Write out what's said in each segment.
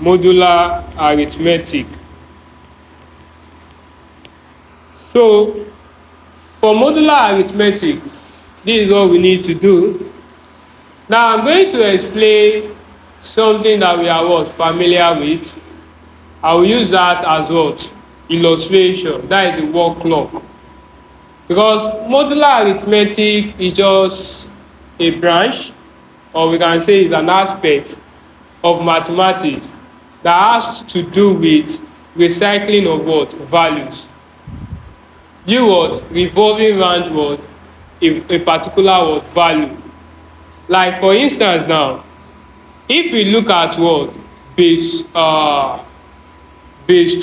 modular arithmetic. So for modular arithmetic, this is what we need to do. Now I'm going to explain something that we are familiar with. I will use that as what? Illustration. That is the word clock. Because modular arithmetic is just a branch, or we can say it's an aspect of mathematics that has to do with recycling of what? Values. You what? Revolving around what? A particular what? Value. Like for instance now, if we look at what? Base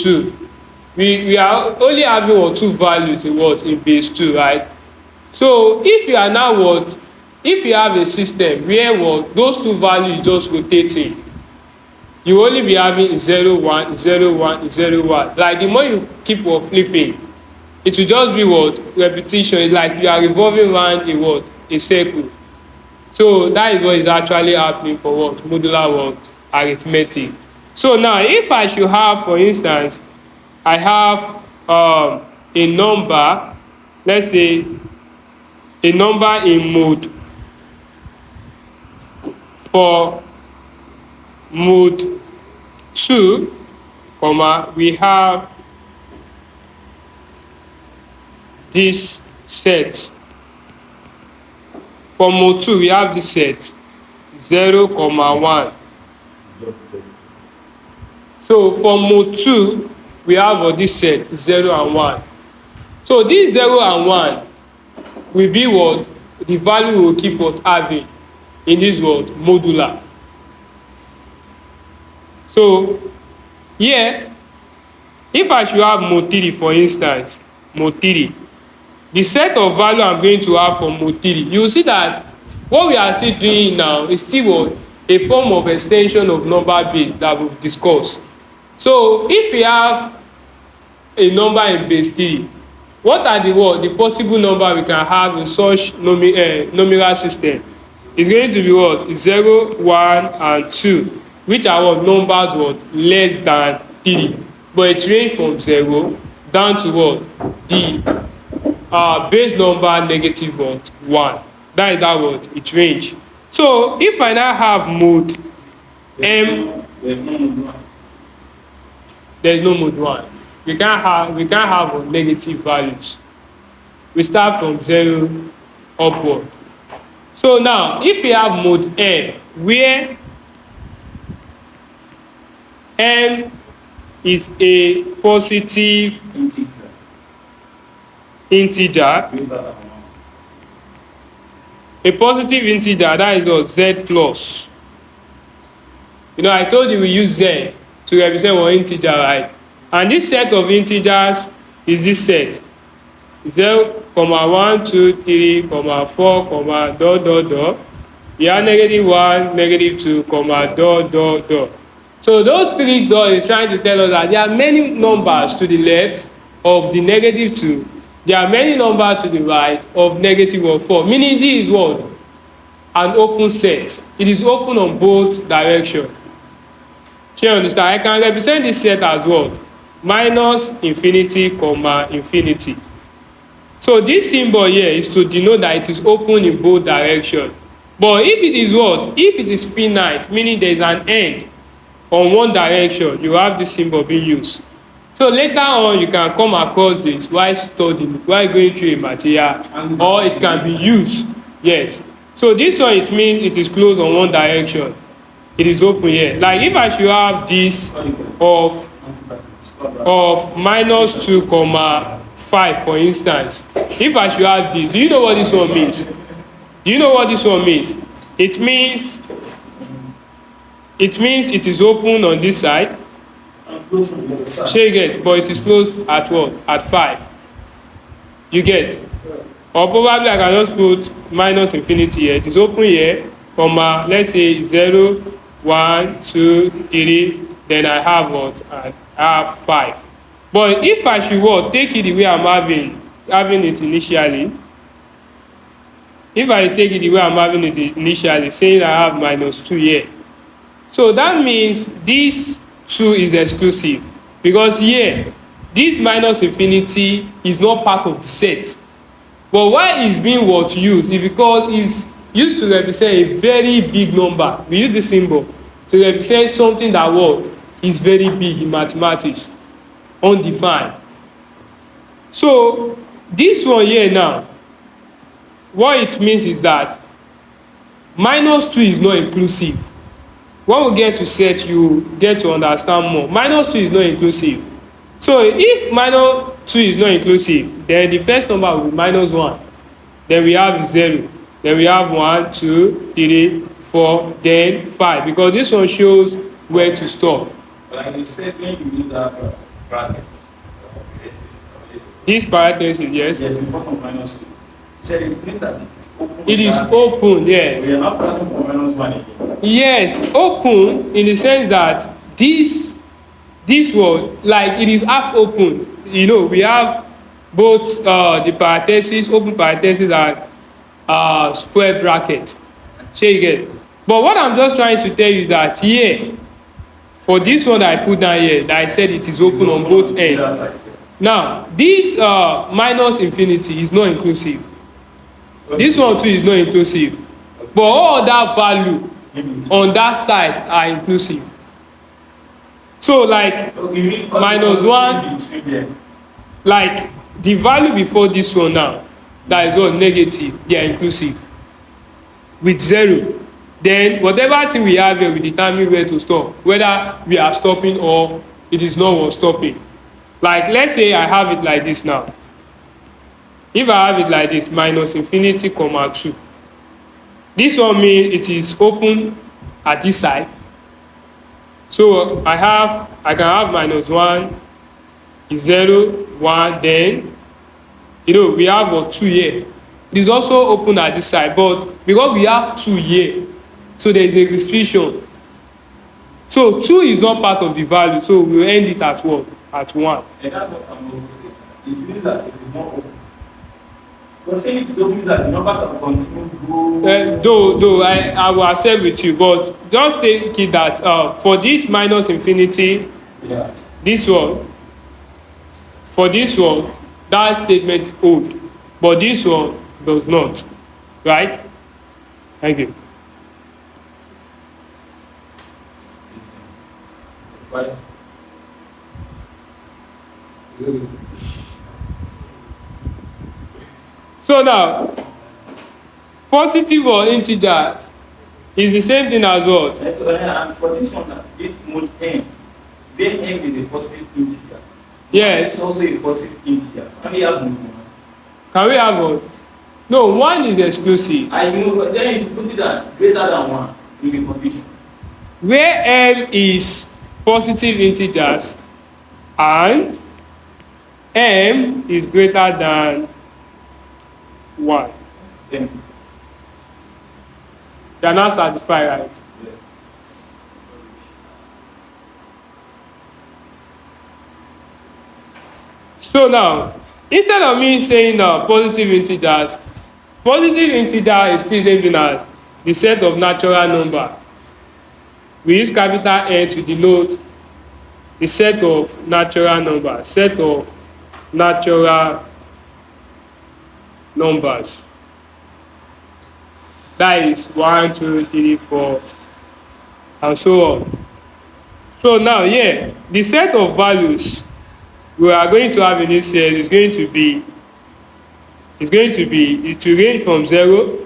2. We are only having what? 2 values in what? In base 2, right? So if you are now what? If you have a system where what? Those 2 values just rotating, you only be having 0, 1, 0, 1, 0, 1. Like the more you keep what? Flipping, it will just be what? Repetition. It's like you are revolving around a what? A circle. So that is what is actually happening for what? Modular what? Arithmetic. So now if I should have, for instance, I have a number, let's say a number in mode, for mode 2, comma, we have this set. For mode 2, we have this set 0, 1. So for mode 2, we have this set 0 and 1. So this 0 and 1 will be what? The value will keep what? Having in this word modular. So here, if I should have mode 3, for instance, mode 3, the set of value I'm going to have for mode 3, you will see that what we are still doing now is still what? A form of extension of number base that we've discussed. So if we have a number in base 3, what are the what? The possible number we can have in such numeral system is going to be what? 0, 1, and 2, which are what? Numbers what? Less than 3. But it ranges from 0 down to what? The base number negative what? 1. That is how what? It range. So if I now have mode M, there's no mode 1. We can't have negative values. We start from 0 upward. So now if we have mode M, where M is a positive integer, that is what? Z plus. You know, I told you we use Z to represent one integer, right? And this set of integers is this set 0, 1, 2, 3, 4, dot, dot, dot. You have -1, -2, dot, dot, dot. So those 3 dots is trying to tell us that there are many numbers to the left of the -2. There are many numbers to the right of -4. Meaning this is what? An open set. It is open on both directions. Do you understand? I can represent this set as what? Minus infinity, infinity. So this symbol here is to denote that it is open in both directions. But if it is what? If it is finite, meaning there is an end on one direction, you have this symbol being used. So later on, you can come across this while studying, while going through a material, or it can be used. Yes. So this one, it means it is closed on one direction. It is open here. Like if I should have this of -2, 5, for instance. If I should have this, do you know what this one means? Do you know what this one means? It means it is open on this side. You get, but it is closed at what? At 5. You get? Or probably I can just put minus infinity here. It is open here, let's say 0, 1, 2, 3. Then I have what? I have 5. But if I should what? Take it the way I'm having it initially. If I take it the way I'm having it initially, saying I have -2 here. So that means this 2 is exclusive, because here this minus infinity is not part of the set. But why it's being used is because it's used to represent a very big number. We use this symbol to represent something that is very big in mathematics, undefined. So this one here now, what it means is that minus 2 is not inclusive. When we get to set, you get to understand more. Minus 2 is not inclusive. So if minus 2 is not inclusive, then the first number will be minus 1. Then we have 0. Then we have 1, 2, 3, 4, then 5. Because this one shows where to stop. Like you said, when you use that bracket, this parenthesis, yes. Yes, in front of minus 2. So it means that it is open. It is open, yes. We are not starting from minus 1 again. Yes, open in the sense that this one, like it is half open. You know, we have both the parenthesis, open parenthesis, and square bracket. So you get. But what I'm just trying to tell you is that here, for this one that I put down here, that I said it is open on both ends. Now, this minus infinity is not inclusive. This one too is not inclusive. But all that value on that side are inclusive. So like minus 1, like the value before this one now, that is what, negative, they are inclusive. With 0. Then whatever thing we have here will determine where to stop, whether we are stopping or it is not worth stopping. Like let's say I have it like this now. If I have it like this, minus infinity, comma 2. This one means it is open at this side. So I can have minus 1, 0, 1, then, you know, we have 2 here. It is also open at this side, but because we have 2 here, so there is a restriction. So 2 is not part of the value, so we will end it at what? At 1. And that's what I'm also saying. It means that it is not open. Because saying it is open means that the number can continue to go. Though I will accept with you, but just take it that for this minus infinity, Yeah. this one, for this one, that statement holds, but this one does not. Right? Thank you. Right. So now, positive or integers is the same thing as what? And for this one, this mode n, then n is a positive integer. Yes. It's also a positive integer. Can we have mode 1? Can we have one? No, 1 is exclusive. I know, but then you should put it at greater than 1 in the condition. Where m is positive integers and m is greater than 1. Then, You are not satisfied, right? yes. So now, instead of me saying positive integers is still taken as the set of natural number. We use capital N to denote the set of natural numbers. Set of natural numbers. That is 1, 2, 3, 4, and so on. So now, yeah, the set of values we are going to have in this set is going to range from 0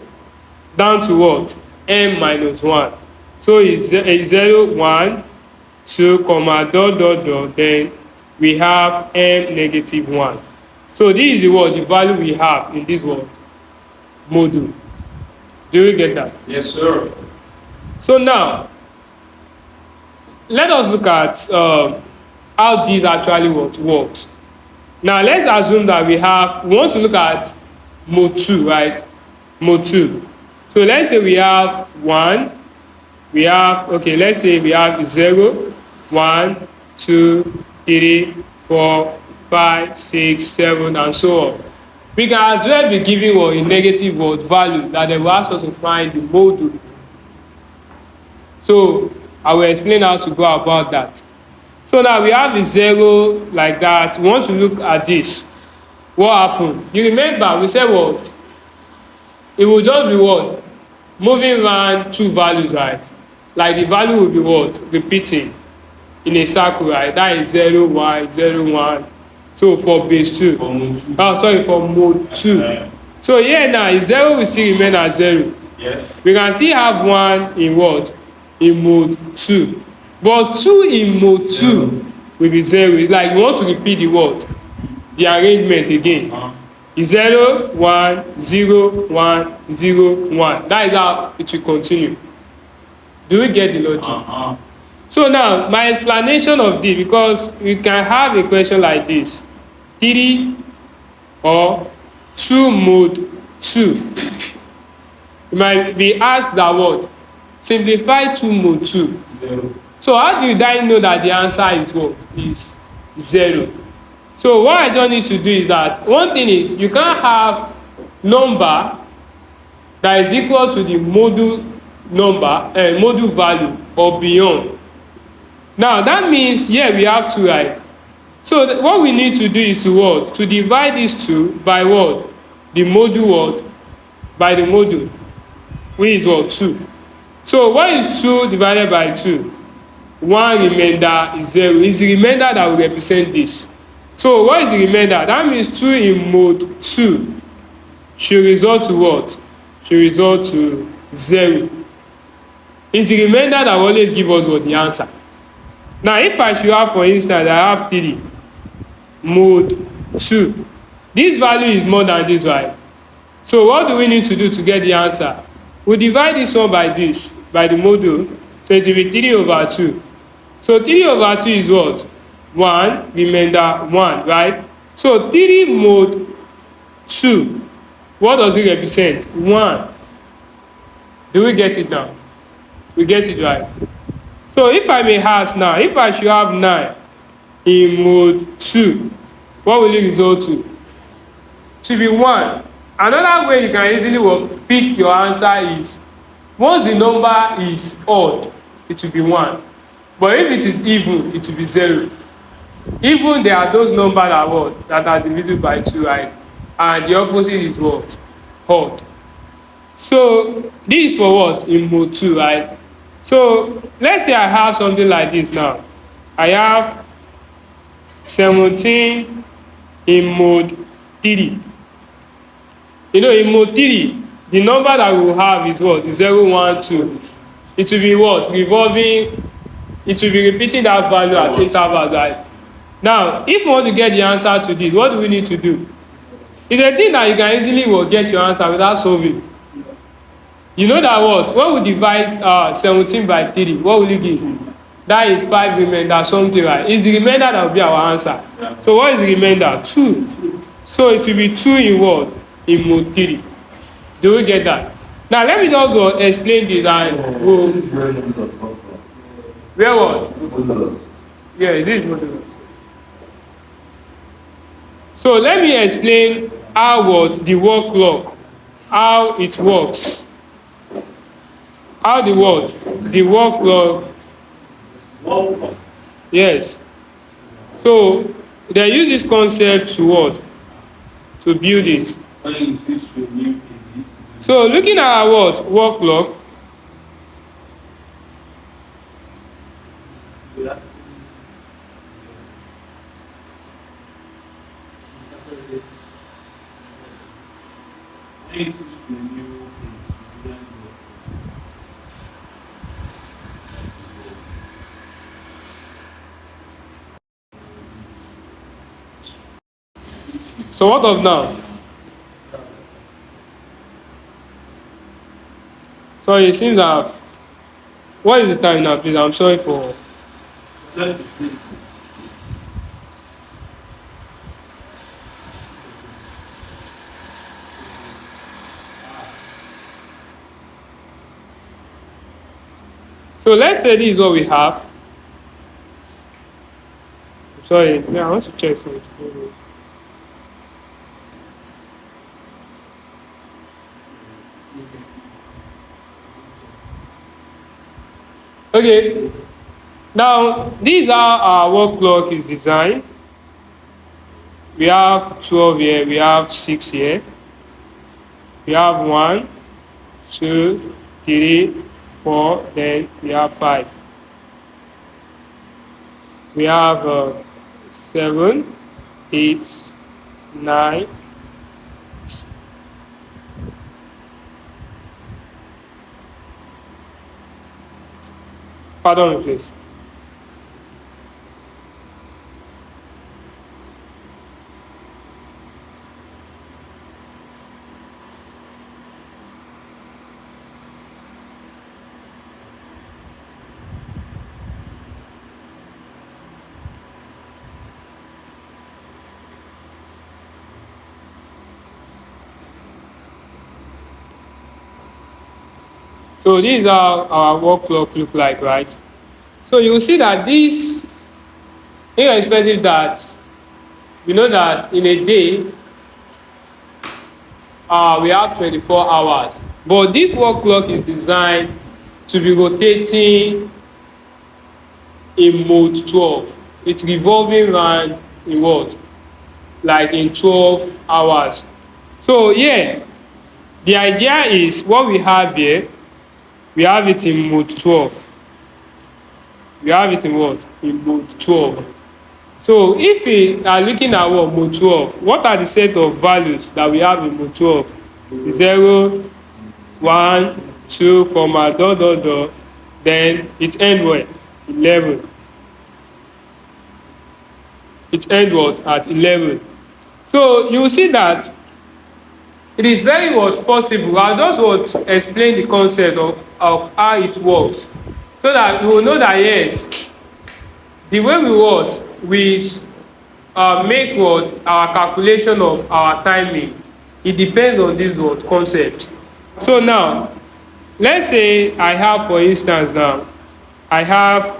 down to what? M minus 1. So it's 0, 1, 2, comma, dot, dot, dot, then we have M negative 1. So this is the value we have in this word, module. Do you get that? Yes, sir. So now, let us look at how this actually works. Now, let's assume that we want to look at mode 2, right? Mode 2. So let's say we have 1, let's say we have 0, 1, 2, 3, 4, 5, 6, 7, and so on. We can as well be giving a negative value that they will ask us to find the module. So I will explain how to go about that. So now we have a 0 like that. We want to look at this. What happened? You remember we said what? It will just be what? Moving around two values, right? Like the value will be what? Repeating in a circle, right? That is 0, 1, 0, 1. So for base 2. For mode 2. Oh, sorry, for mode 2. So here now, 0 will still remain as 0. Yes. We can still have 1 in what? In mode 2. But 2 in mode 2 will be 0. It's like you want to repeat the what? The arrangement again. 0, 1, 0, 1, 0, 1. That is how it will continue. Do we get the logic? So now, my explanation of this, because we can have a question like this. 3 or 2 mode 2. You might be asked that what? Simplify 2 mode 2. 0. So how do I know that the answer is what? Is 0. So what I just need to do is that, one thing is, you can't have number that is equal to the module number, module value or beyond. Now that means here we have 2, right? So what we need to do is to what? To divide these 2 by what? The module what? By the module, which is what? 2. So what is 2 divided by 2? 1 remainder is 0. It's the remainder that will represent this. So what is the remainder? That means 2 in mode 2 should result to what? Should result to 0. It's the remainder that will always give us what? The answer. Now if I should have, for instance, I have 3 mode 2. This value is more than this, right? So what do we need to do to get the answer? We divide this one by this, by the module. So it will be 3 over 2. So 3 over 2 is what? 1, remainder 1, right? So 3 mode 2, what does it represent? 1. Do we get it now? We get it, right? So if I may ask now, if I should have 9 in mode 2, what will it result to? To be 1. Another way you can easily pick your answer is, once the number is odd, it will be 1. But if it is even, it will be 0. Even there are those numbers that what? That are divided by 2, right? And the opposite is what? Odd. So this is for what? In mode 2, right? So let's say I have something like this now. I have 17 in mode 3. You know, in mode 3, the number that we will have is what? 0, 1, 2. It will be what? Revolving. It will be repeating that value at intervals, right? Now, if we want to get the answer to this, what do we need to do? It's a thing that you can easily get your answer without solving. You know that what? When we divide 17 by 3, what will it give? That is 5 remainder, something, right? It's the remainder that will be our answer. So what is the remainder? 2. So it will be 2 in what? In mode 3. Do we get that? Now let me just explain this and we'll... Where what? Yeah, it is modulus. So let me explain how what the word clock, how it works. How the word clock. Yes. So they use this concept to what? To build it. So looking at our word clock. So what of now? So it seems that what is the time now, please? I'm sorry for. So let's say this is what we have. Sorry, yeah, I want to check something. Okay, Now, this is how our work clock is designed. We have 12 here, we have 6 here. We have 1, 2, 3, 4, then we have 5. We have 7, 8, 9. Pardon me, please. So this is how our work clock look like, right? So you will see that this, irrespective that we know that in a day we have 24 hours, but this work clock is designed to be rotating in mode 12. It's revolving around in what? Like in 12 hours. So yeah, the idea is what we have here, we have it in mode 12. We have it in what? In mode 12. So if we are looking at what? Mode 12, what are the set of values that we have in mode 12? 0, 1, 2, comma, dot, dot, dot. Then it ends what? 11. It ends what? At 11. So you see that it is very what possible. I'll just what explain the concept of how it works, so that you will know that yes, the way we what we make what our calculation of our timing, it depends on this what concept. So now, let's say I have, for instance, now I have,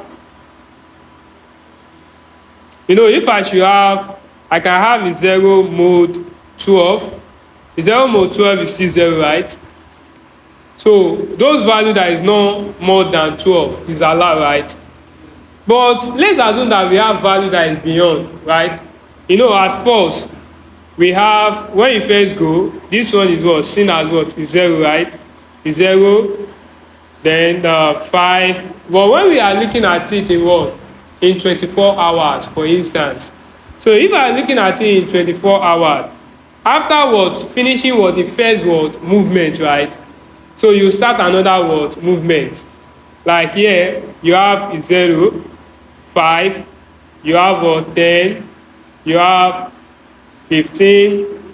if I should have, I can have a 0 mode 12. The 0 mode 12 is still 0, right? So those values that is not more than 12 is allowed, right? But let's assume that we have value that is beyond, right? At first, we have, when you first go, this one is what? Seen as what? Is 0, right? Is 0, then 5. But when we are looking at it in what? In 24 hours, for instance. So if I are looking at it in 24 hours, after what? Finishing what? The first what? Movement, right? So you start another what? Movement. Like here, you have 0, 5, you have what? 10, you have 15,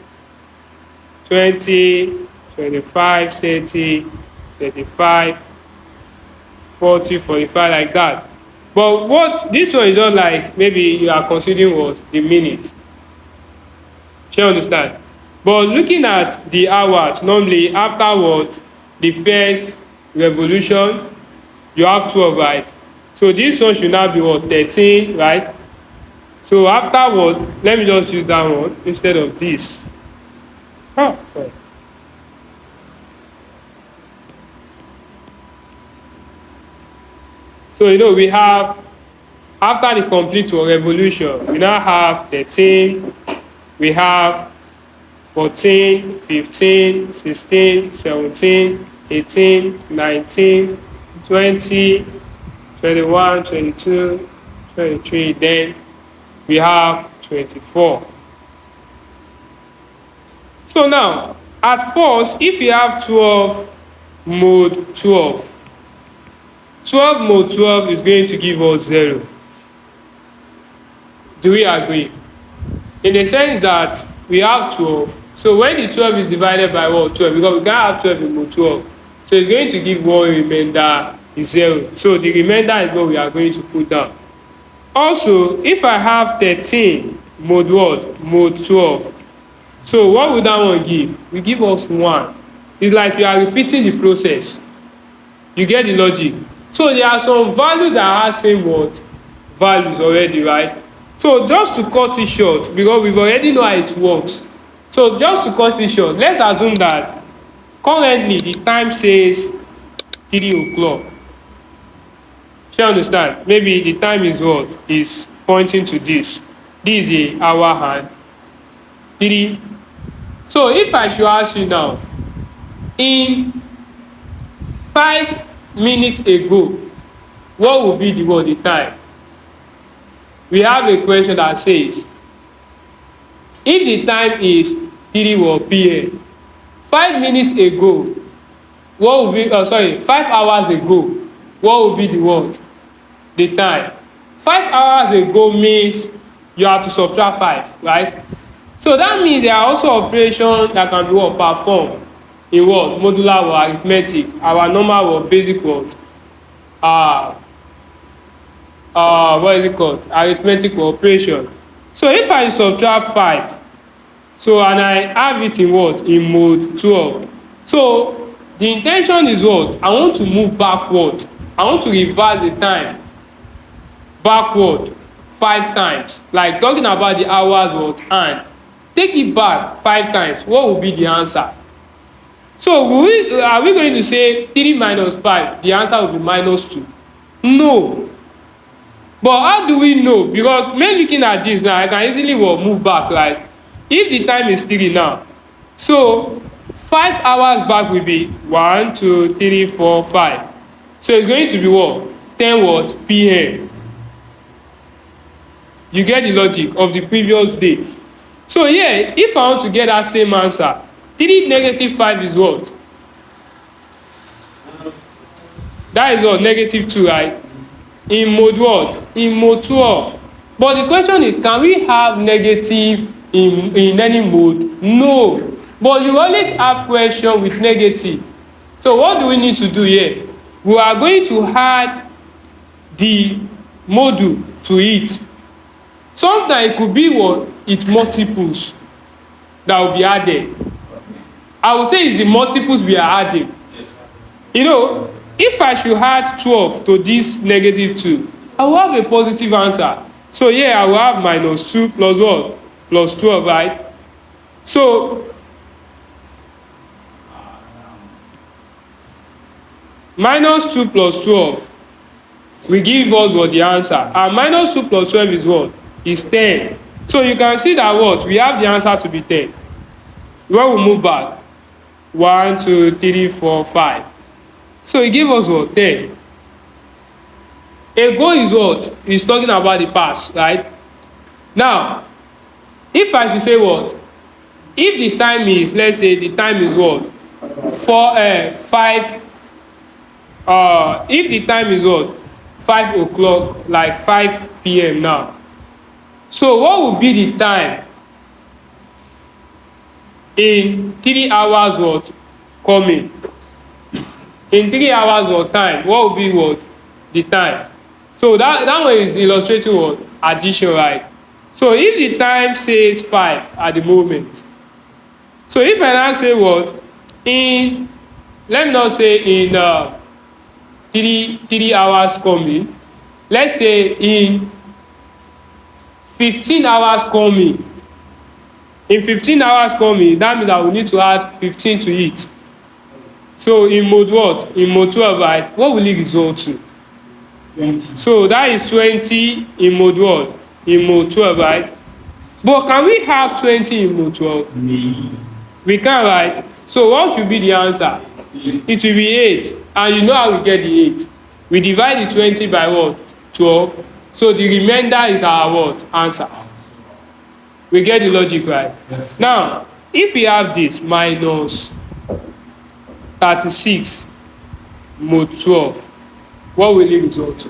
20, 25, 30, 35, 40, 45, like that. But what this one is just like, maybe you are considering what? The minute. Do you understand? But looking at the hours, normally afterwards, the first revolution, you have 12, right? So this one should now be what? 13, right? So afterward, let me just use that one instead of this. Oh, right. So we have, after the complete revolution, we now have 13, we have 14, 15, 16, 17, 18, 19, 20, 21, 22, 23, then we have 24. So now, at first, if you have 12 mode 12, 12 mode 12 is going to give us 0. Do we agree? In the sense that we have 12. So when the 12 is divided by what? 12, because we can't have 12 in mode 12. So it's going to give one remainder is 0. So the remainder is what we are going to put down. Also, if I have 13 mode what? Mode 12. So what would that one give? We give us 1. It's like you are repeating the process. You get the logic? So there are some values that have same what? Values already, right? So just to cut it short, because we've already know how it works. So just to cut it short, let's assume that currently the time says 3 o'clock. You understand? Maybe the time is what? Is pointing to this. This is the hour hand. 3. So if I should ask you now, in 5 minutes ago, what will be the time? We have a question that says, if the time is 3 p.m., 5 minutes ago, what will be, 5 hours ago, what will be the time? 5 hours ago means you have to subtract 5, right? So that means there are also operations that can be performed in modular arithmetic, our normal basic what is it called? Arithmetic operation. So if I subtract 5, so and I have it in in mode 12. So the intention is I want to move backward. I want to reverse the time backward 5 times. Like talking about the hours and take it back 5 times. What will be the answer? So are we going to say 3 minus 5? The answer will be minus 2. No. But how do we know? Because when looking at this now, I can easily move back, right? If the time is 3 now, so 5 hours back will be 1, 2, 3, 4, 5. So it's going to be 10 p.m. You get the logic of the previous day. So yeah, if I want to get that same answer, 3 negative 5 is what? That is negative 2, right? In mode in mode 12. But the question is, can we have negative in any mode? No. But you always have question with negative. So what do we need to do here? We are going to add the module to it. Sometimes it could be its multiples that will be added. I would say it's the multiples we are adding. Yes. If I should add 12 to this negative 2, I will have a positive answer. So yeah, I will have minus 2 plus what? Plus 12, right? So minus 2 plus 12 will give us the answer. And minus 2 plus 12 is what? Is 10. So you can see that we have the answer to be 10. When we move back, 1, 2, 3, 4, 5. So it gives us 10. Ago is is talking about the past, right? Now, if I should say if the time is, let's say the time is 5, if the time is 5 o'clock, like 5 p.m. now. So what would be the time in 3 hours coming? In 3 hours time, what will be the time? So that one is illustrating addition, right? So if the time says 5 at the moment, so if I now say in, let me not say in 3 hours coming, let's say in 15 hours coming. In 15 hours coming, that means that we need to add 15 to it. So in mode in mode 12, right? What will it result to? 20. So that is 20 in mode in mode 12, right? But can we have 20 in mode 12? Maybe. We can, right? So what should be the answer? It will be 8. And you know how we get the 8? We divide the 20 by 12. So the remainder is our answer. We get the logic, right? Yes. Now, if we have this minus 36 mode 12, what will it result to?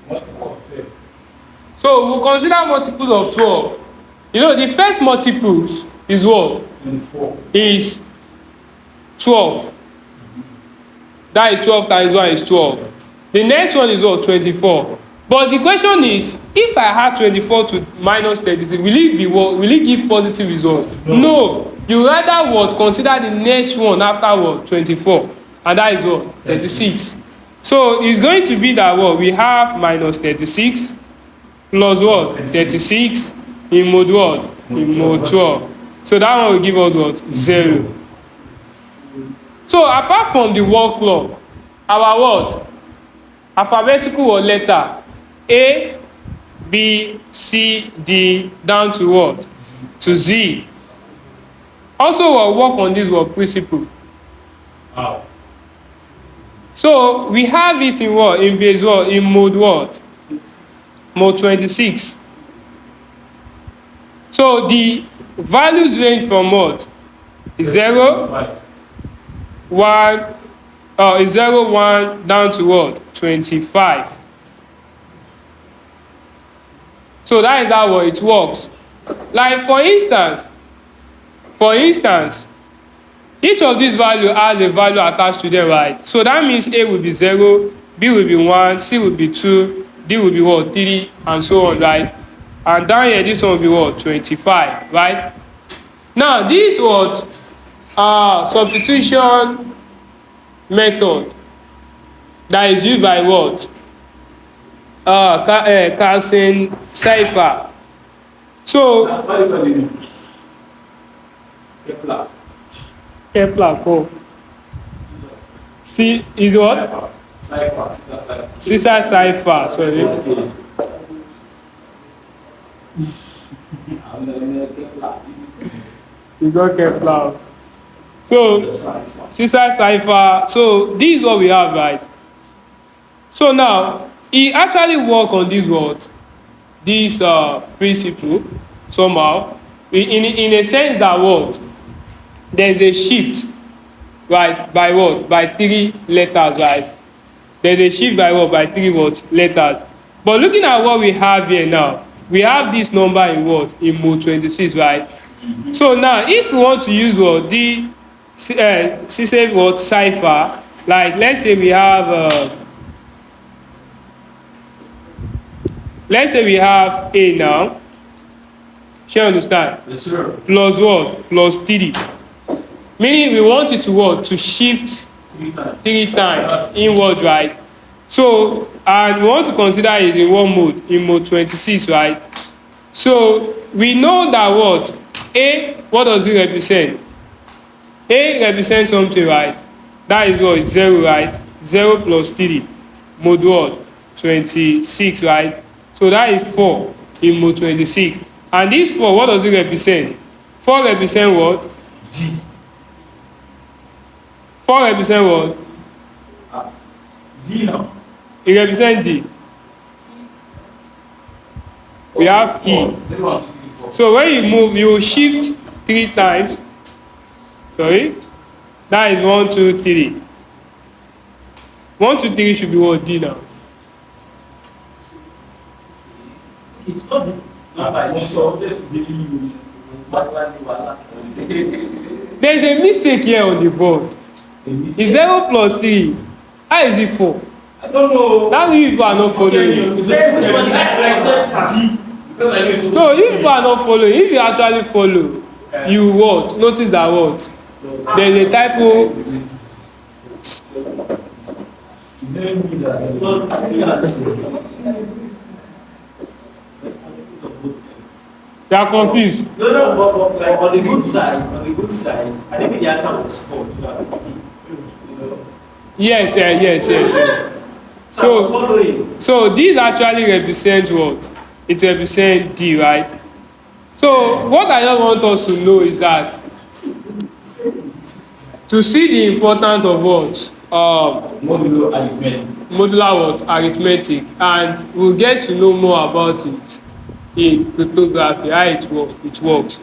Multiple of 12. So we'll consider multiples of 12. The first multiples is what? 24. Is 12. That is 12 times 1 is 12. The next one is 24. But the question is, if I add 24 to minus 36, will it be what? Will it give positive result? No. You rather consider the next one after 24, and that is 36. So it's going to be that we have minus 36 plus 36 in mode in mode 12. So that one will give us 0. So apart from the word clock, our alphabetical or letter A, B, C, D, down to what? To Z. Also, we'll work on this word principle. Wow. So we have it in what? In base what? In mode what? Mode 26. So the values range from what? 0, 1, 0, 1 down to what? 25. So that is how it works. Like for instance, each of these values has a value attached to them, right? So that means A will be 0, B will be 1, C will be 2, D will be what? 3, and so on, right? And down here, this one will be what? 25, right? Now, this what? Substitution method that is used by what? Carson cipher. So, Kepler, oh. See, is what? Caesar cipher, sorry. You got Kepler. So, Caesar cipher. So, this is what we have, right? So now, he actually work on this word, this principle, somehow, in a sense that what? There's a shift, right, by what? By 3 letters, right? There's a shift by what? By 3 what? Letters. But looking at what we have here now, we have this number in what? In mode 26, right? So now, if we want to use what? The system what? Cipher, like let's say we have A now. Shall you understand? Yes, sir. Plus what? Plus 3. Meaning we want it to what? To shift 3 times inward, right? So, and we want to consider it in what mode? In mode 26, right? So, we know that what? A, what does it represent? A represents something, right? That is what? 0, right? 0 plus 3. Mode what? 26, right? So that is 4 in mode 26. And this 4, what does it represent? 4 represent what? G. 4 represent what? D now. It represents D. We have E. So when you move, you shift 3 times. Sorry? That is 1, 2, 3. 1, 2, 3 should be what? D now. It's not There is a mistake here on the board. It's 0 plus 3. How is it 4? I don't know. That means people are not following. No, you people are not following. If you actually follow, you what? Notice that what? There is a typo. They are confused. No, but like on the good side, I think the answer was 4. Yes. So this actually represents what? It represents D, right? So what I just want us to know is that to see the importance of what? Modular arithmetic. Modular what? Arithmetic, and we'll get to know more about it in cryptography, how it works.